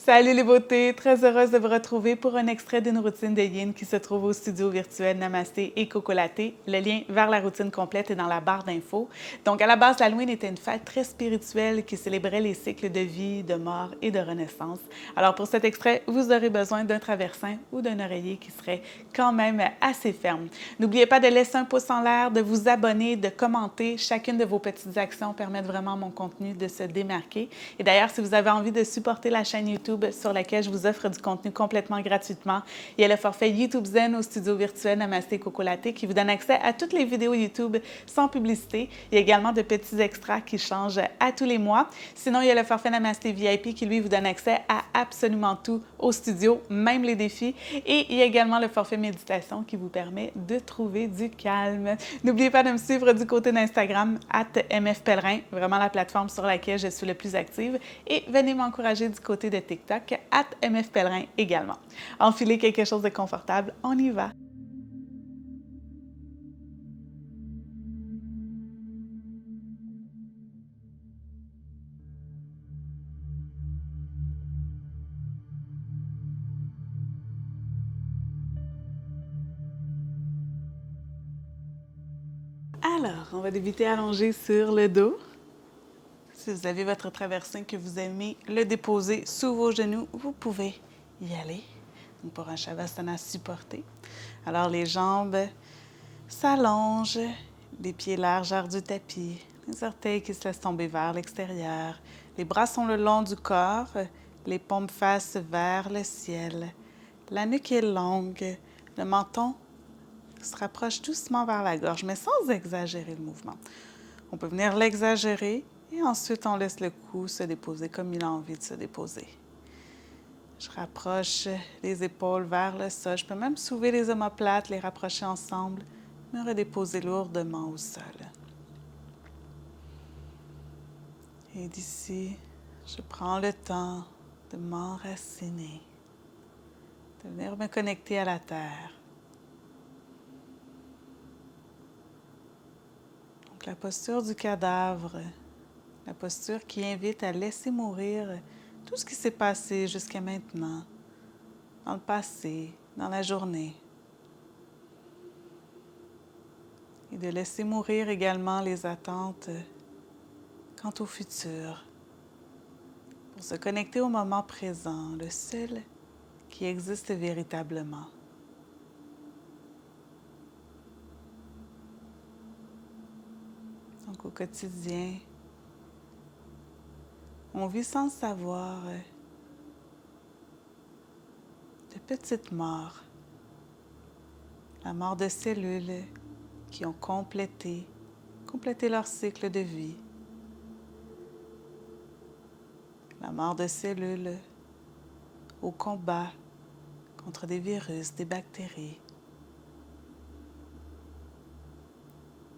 Salut les beautés, très heureuse de vous retrouver pour un extrait d'une routine de Yin qui se trouve au studio virtuel Namasté et Coco Latte. Le lien vers la routine complète est dans la barre d'infos. Donc à la base, l'Halloween était une fête très spirituelle qui célébrait les cycles de vie, de mort et de renaissance. Alors pour cet extrait, vous aurez besoin d'un traversin ou d'un oreiller qui serait quand même assez ferme. N'oubliez pas de laisser un pouce en l'air, de vous abonner, de commenter. Chacune de vos petites actions permettent vraiment à mon contenu de se démarquer. Et d'ailleurs, si vous avez envie de supporter la chaîne YouTube sur laquelle je vous offre du contenu complètement gratuitement, il y a le forfait YouTube Zen au studio virtuel Namasté Coco Latte qui vous donne accès à toutes les vidéos YouTube sans publicité. Il y a également de petits extras qui changent à tous les mois. Sinon, il y a le forfait Namasté VIP qui, lui, vous donne accès à absolument tout au studio, même les défis. Et il y a également le forfait méditation qui vous permet de trouver du calme. N'oubliez pas de me suivre du côté d'Instagram, @mfpellerin, vraiment la plateforme sur laquelle je suis le plus active. Et venez m'encourager du côté de TikTok, @mfpellerin également. Enfilez quelque chose de confortable, on y va! Alors, on va débuter allongé sur le dos. Si vous avez votre traversin que vous aimez le déposer sous vos genoux, vous pouvez y aller. Donc pour un Shavasana supporté. Alors les jambes s'allongent, les pieds largeur du tapis, les orteils qui se laissent tomber vers l'extérieur. Les bras sont le long du corps, les paumes face vers le ciel. La nuque est longue, le menton se rapproche doucement vers la gorge, mais sans exagérer le mouvement. On peut venir l'exagérer et ensuite on laisse le cou se déposer comme il a envie de se déposer. Je rapproche les épaules vers le sol. Je peux même soulever les omoplates, les rapprocher ensemble, me redéposer lourdement au sol. Et d'ici, je prends le temps de m'enraciner, de venir me connecter à la terre. Donc la posture du cadavre, la posture qui invite à laisser mourir tout ce qui s'est passé jusqu'à maintenant, dans le passé, dans la journée. Et de laisser mourir également les attentes quant au futur, pour se connecter au moment présent, le seul qui existe véritablement. Donc au quotidien, on vit sans le savoir de petites morts, la mort de cellules qui ont complété leur cycle de vie, la mort de cellules au combat contre des virus, des bactéries.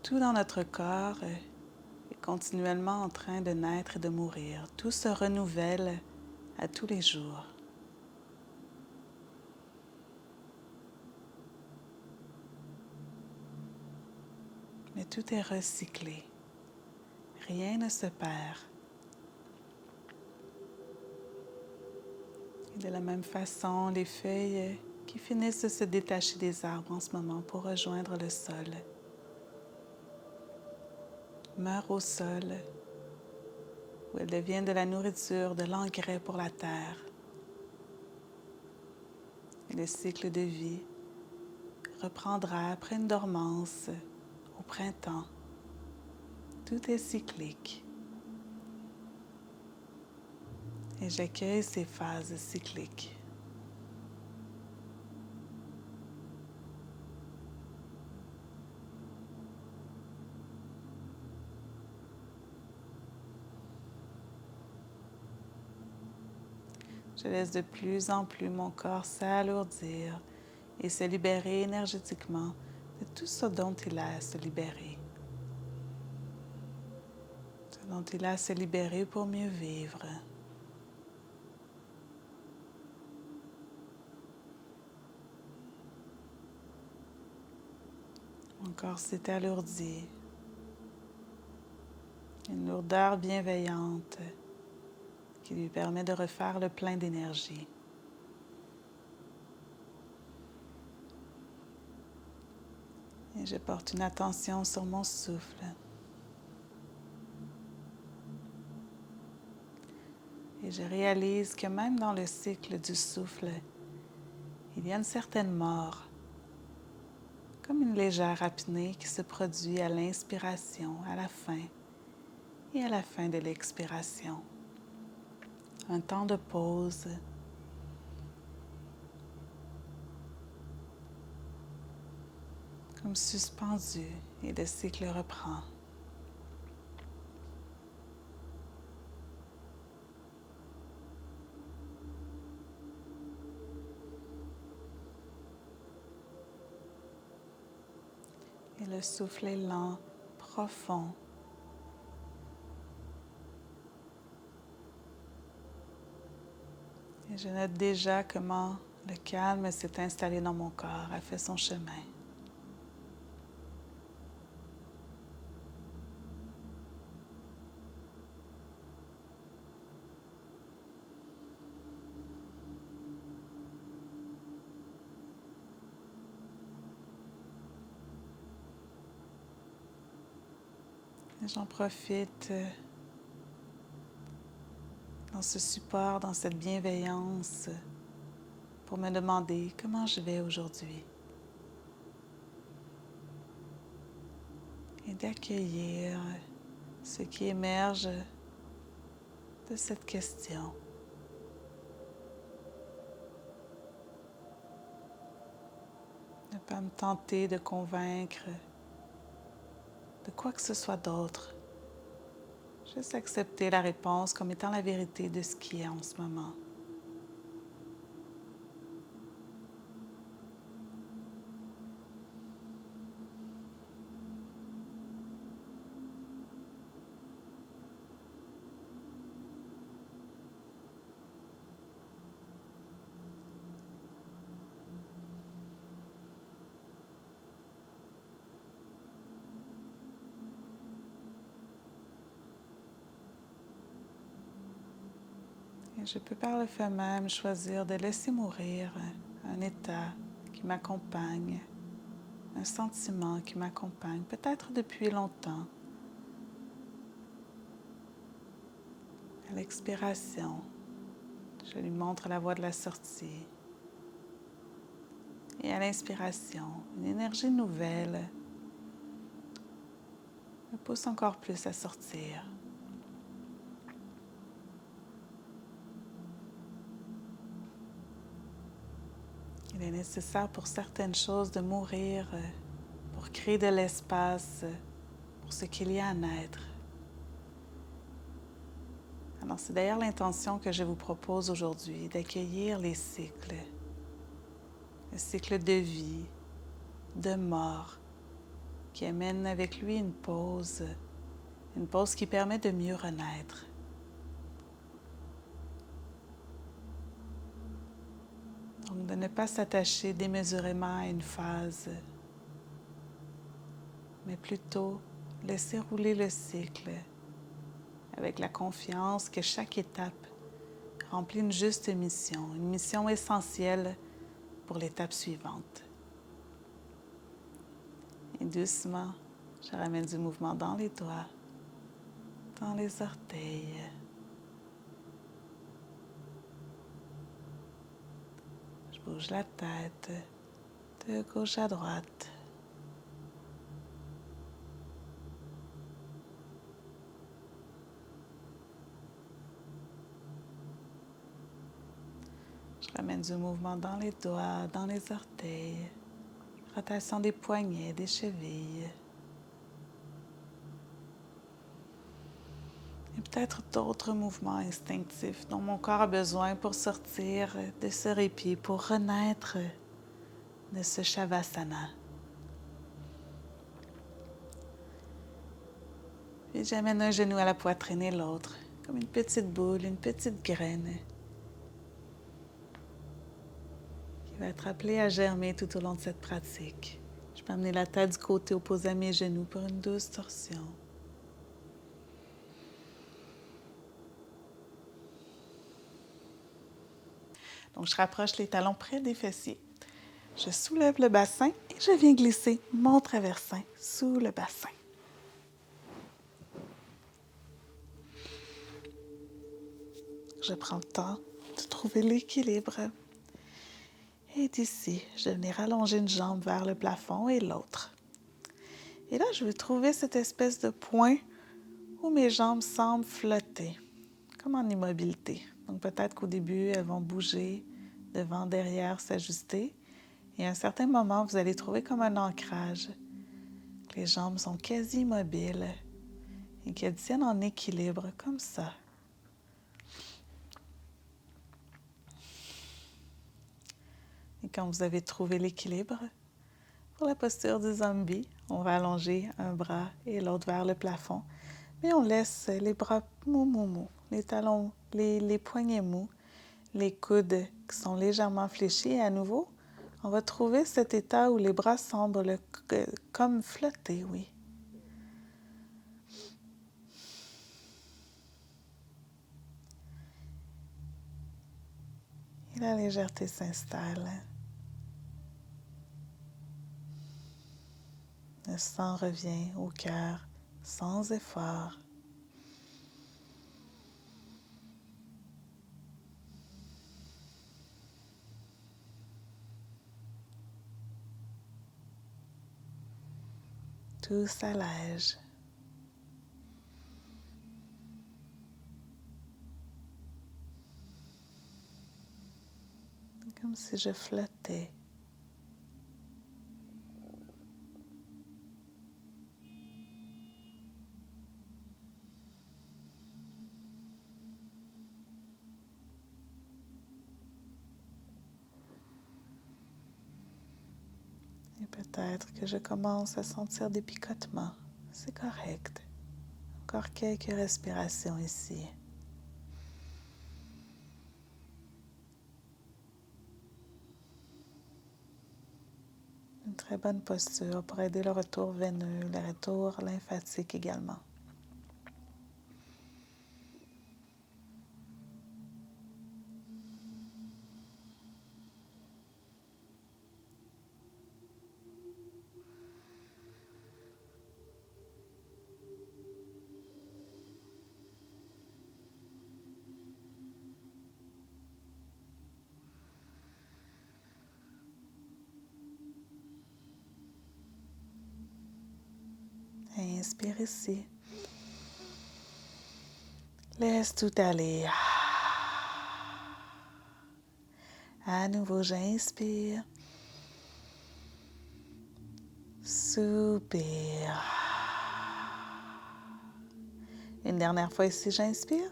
Tout dans notre corps est continuellement en train de naître et de mourir. Tout se renouvelle à tous les jours. Mais tout est recyclé. Rien ne se perd. Et de la même façon, les feuilles qui finissent de se détacher des arbres en ce moment pour rejoindre le sol meurent au sol, où elles deviennent de la nourriture, de l'engrais pour la terre. Et le cycle de vie reprendra après une dormance au printemps. Tout est cyclique. Et j'accueille ces phases cycliques. Je laisse de plus en plus mon corps s'alourdir et se libérer énergétiquement de tout ce dont il a à se libérer. Ce dont il a à se libérer pour mieux vivre. Mon corps s'est alourdi. Une lourdeur bienveillante qui lui permet de refaire le plein d'énergie. Et je porte une attention sur mon souffle. Et je réalise que même dans le cycle du souffle, il y a une certaine mort, comme une légère apnée qui se produit à l'inspiration, à la fin et à la fin de l'expiration. Un temps de pause. Comme suspendu, et le cycle reprend. Et le souffle est lent, profond. Et je note déjà comment le calme s'est installé dans mon corps, a fait son chemin. Et j'en profite dans ce support, dans cette bienveillance, pour me demander comment je vais aujourd'hui. Et d'accueillir ce qui émerge de cette question. Ne pas me tenter de convaincre de quoi que ce soit d'autre. Juste accepter la réponse comme étant la vérité de ce qui est en ce moment. Et je peux par le fait même choisir de laisser mourir un état qui m'accompagne, un sentiment qui m'accompagne, peut-être depuis longtemps. À l'expiration, je lui montre la voie de la sortie. Et à l'inspiration, une énergie nouvelle me pousse encore plus à sortir. Il est nécessaire pour certaines choses de mourir pour créer de l'espace pour ce qu'il y a à naître. Alors c'est d'ailleurs l'intention que je vous propose aujourd'hui, d'accueillir les cycles. Le cycle de vie, de mort, qui amène avec lui une pause qui permet de mieux renaître. Donc de ne pas s'attacher démesurément à une phase, mais plutôt laisser rouler le cycle avec la confiance que chaque étape remplit une juste mission, une mission essentielle pour l'étape suivante. Et doucement, je ramène du mouvement dans les doigts, dans les orteils. Je bouge la tête de gauche à droite. Je ramène du mouvement dans les doigts, dans les orteils, rotation des poignets, des chevilles. Et peut-être d'autres mouvements instinctifs dont mon corps a besoin pour sortir de ce répit, pour renaître de ce Shavasana. Puis j'amène un genou à la poitrine et l'autre, comme une petite boule, une petite graine qui va être appelée à germer tout au long de cette pratique. Je peux amener la tête du côté opposé à mes genoux pour une douce torsion. Donc, je rapproche les talons près des fessiers. Je soulève le bassin et je viens glisser mon traversin sous le bassin. Je prends le temps de trouver l'équilibre. Et d'ici, je vais venir allonger une jambe vers le plafond et l'autre. Et là, je vais trouver cette espèce de point où mes jambes semblent flotter, comme en immobilité. Donc peut-être qu'au début, elles vont bouger devant, derrière, s'ajuster. Et à un certain moment, vous allez trouver comme un ancrage. Les jambes sont quasi immobiles et qu'elles tiennent en équilibre, comme ça. Et quand vous avez trouvé l'équilibre, pour la posture du zombie, on va allonger un bras et l'autre vers le plafond. Mais on laisse les bras mou, les talons, les poignets mous, les coudes qui sont légèrement fléchis. Et à nouveau, on va trouver cet état où les bras semblent comme flotter, oui. Et la légèreté s'installe. Le sang revient au cœur sans effort. Tout s'allège. Comme si je flottais. Et peut-être que je commence à sentir des picotements. C'est correct. Encore quelques respirations ici. Une très bonne posture pour aider le retour veineux, le retour lymphatique également. Inspire ici. Laisse tout aller. À nouveau, j'inspire. Soupire. Une dernière fois ici, j'inspire.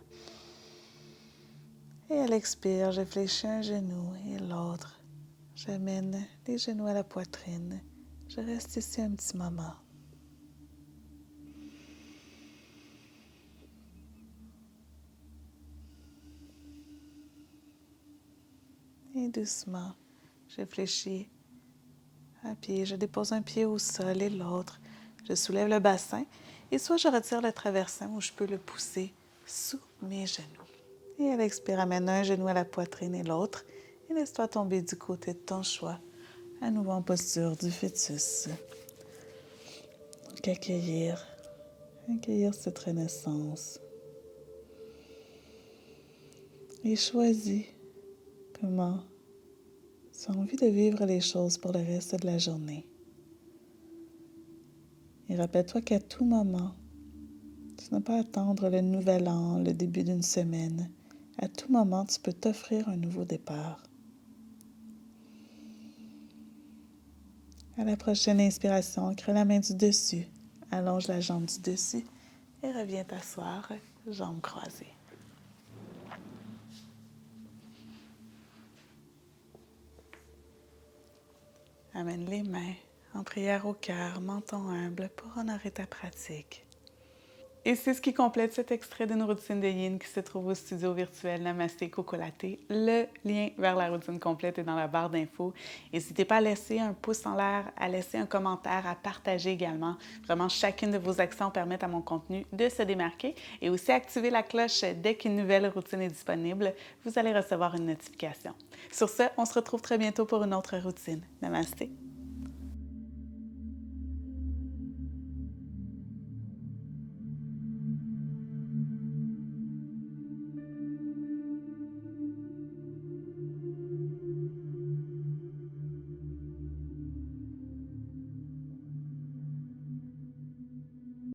Et à l'expire, je fléchis un genou et l'autre. J'amène les genoux à la poitrine. Je reste ici un petit moment. Et doucement, je fléchis un pied. Je dépose un pied au sol et l'autre. Je soulève le bassin et soit je retire le traversin ou je peux le pousser sous mes genoux. Et à l'expire, amène un genou à la poitrine et l'autre. Et laisse-toi tomber du côté de ton choix. À nouveau en posture du fœtus. Donc accueillir cette renaissance. Et choisis comment tu as envie de vivre les choses pour le reste de la journée. Et rappelle-toi qu'à tout moment, tu n'as pas à attendre le nouvel an, le début d'une semaine. À tout moment, tu peux t'offrir un nouveau départ. À la prochaine inspiration, ancre la main du dessus, allonge la jambe du dessus et reviens t'asseoir, jambes croisées. Amène les mains en prière au cœur, menton humble pour honorer ta pratique. Et c'est ce qui complète cet extrait d'une routine de Yin qui se trouve au studio virtuel Namasté Coco Latte. Le lien vers la routine complète est dans la barre d'infos. N'hésitez pas à laisser un pouce en l'air, à laisser un commentaire, à partager également. Vraiment, chacune de vos actions permet à mon contenu de se démarquer et aussi activer la cloche dès qu'une nouvelle routine est disponible. Vous allez recevoir une notification. Sur ce, on se retrouve très bientôt pour une autre routine. Namasté.